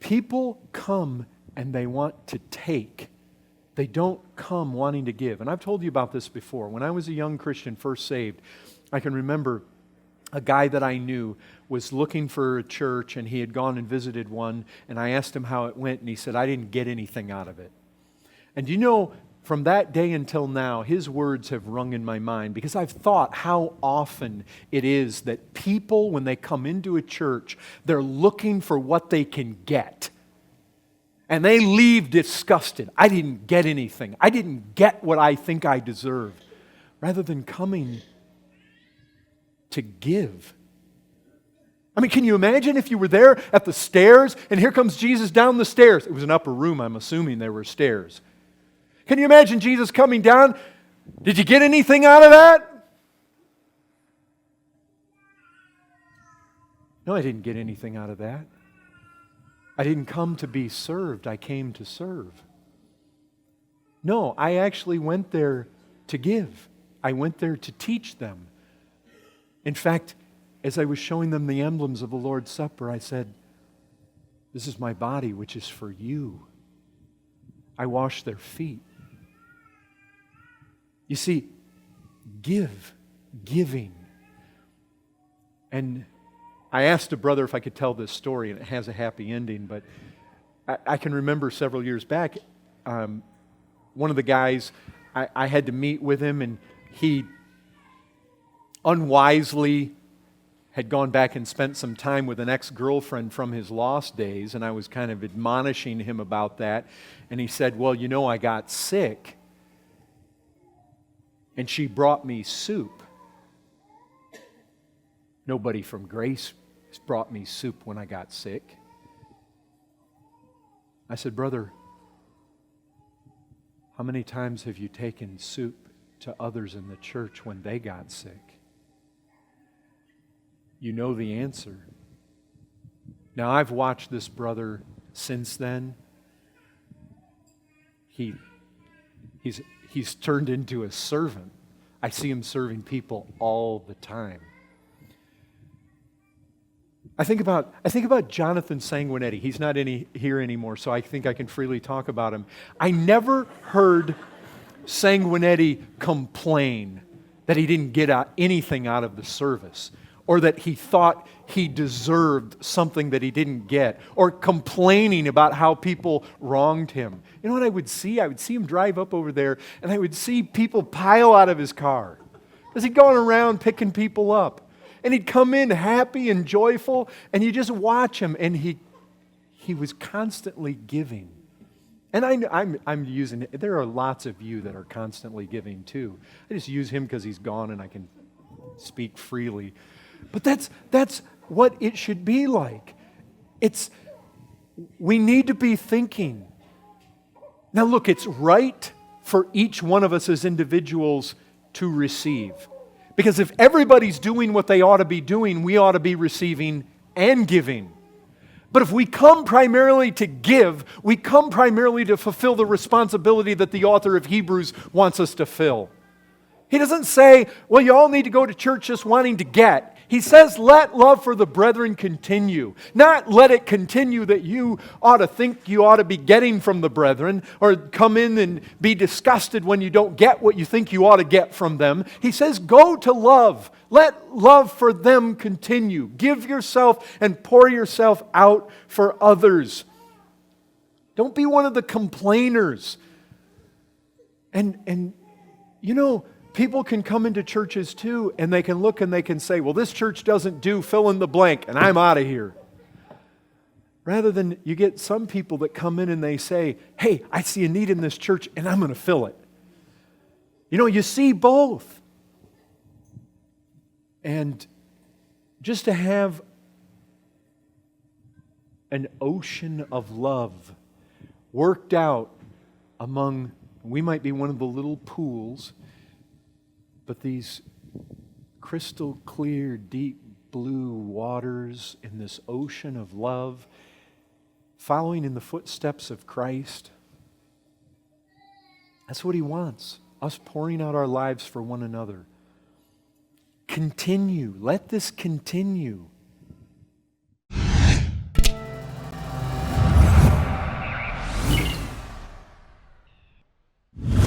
People come and they want to take. They don't come wanting to give. And I've told you about this before. When I was a young Christian, first saved, I can remember a guy that I knew was looking for a church, and he had gone and visited one, and I asked him how it went, and he said, I didn't get anything out of it. And you know, from that day until now, his words have rung in my mind, because I've thought how often it is that people, when they come into a church, they're looking for what they can get. And they leave disgusted. I didn't get anything. I didn't get what I think I deserve. Rather than coming to give. I mean, can you imagine if you were there at the stairs and here comes Jesus down the stairs? It was an upper room, I'm assuming there were stairs. Can you imagine Jesus coming down? Did you get anything out of that? No, I didn't get anything out of that. I didn't come to be served, I came to serve. No, I actually went there to give. I went there to teach them. In fact, as I was showing them the emblems of the Lord's Supper, I said, this is my body, which is for you. I washed their feet. You see, giving. And I asked a brother if I could tell this story, and it has a happy ending, but I can remember several years back, one of the guys, I had to meet with him, and he unwisely had gone back and spent some time with an ex-girlfriend from his lost days, and I was kind of admonishing him about that, and he said, well, you know, I got sick, and she brought me soup. Nobody from Grace brought me soup when I got sick. I said, brother, how many times have you taken soup to others in the church when they got sick? You know the answer. Now, I've watched this brother since then. He's turned into a servant. I see him serving people all the time. I think about Jonathan Sanguinetti. He's not here anymore, so I think I can freely talk about him. I never heard Sanguinetti complain that he didn't get anything out of the service, or that he thought he deserved something that he didn't get, or complaining about how people wronged him. You know what I would see? I would see him drive up over there, and I would see people pile out of his car, because he'd gone around picking people up. And he'd come in happy and joyful, and you just watch him, and he was constantly giving. And I'm using it. There are lots of you that are constantly giving too. I just use him because he's gone and I can speak freely. But that's what it should be like. We need to be thinking. Now look, it's right for each one of us as individuals to receive. Because if everybody's doing what they ought to be doing, we ought to be receiving and giving. But if we come primarily to give, we come primarily to fulfill the responsibility that the author of Hebrews wants us to fill. He doesn't say, well, you all need to go to church just wanting to get. He says, let love for the brethren continue. Not let it continue that you ought to think you ought to be getting from the brethren, or come in and be disgusted when you don't get what you think you ought to get from them. He says, go to love. Let love for them continue. Give yourself and pour yourself out for others. Don't be one of the complainers. And you know, people can come into churches too, and they can look and they can say, well, this church doesn't do fill in the blank, and I'm out of here. Rather than you get some people that come in and they say, hey, I see a need in this church, and I'm going to fill it. You know, you see both. And just to have an ocean of love worked out among, we might be one of the little pools, but these crystal clear, deep blue waters in this ocean of love, following in the footsteps of Christ, that's what He wants, us pouring out our lives for one another. Continue. Let this continue.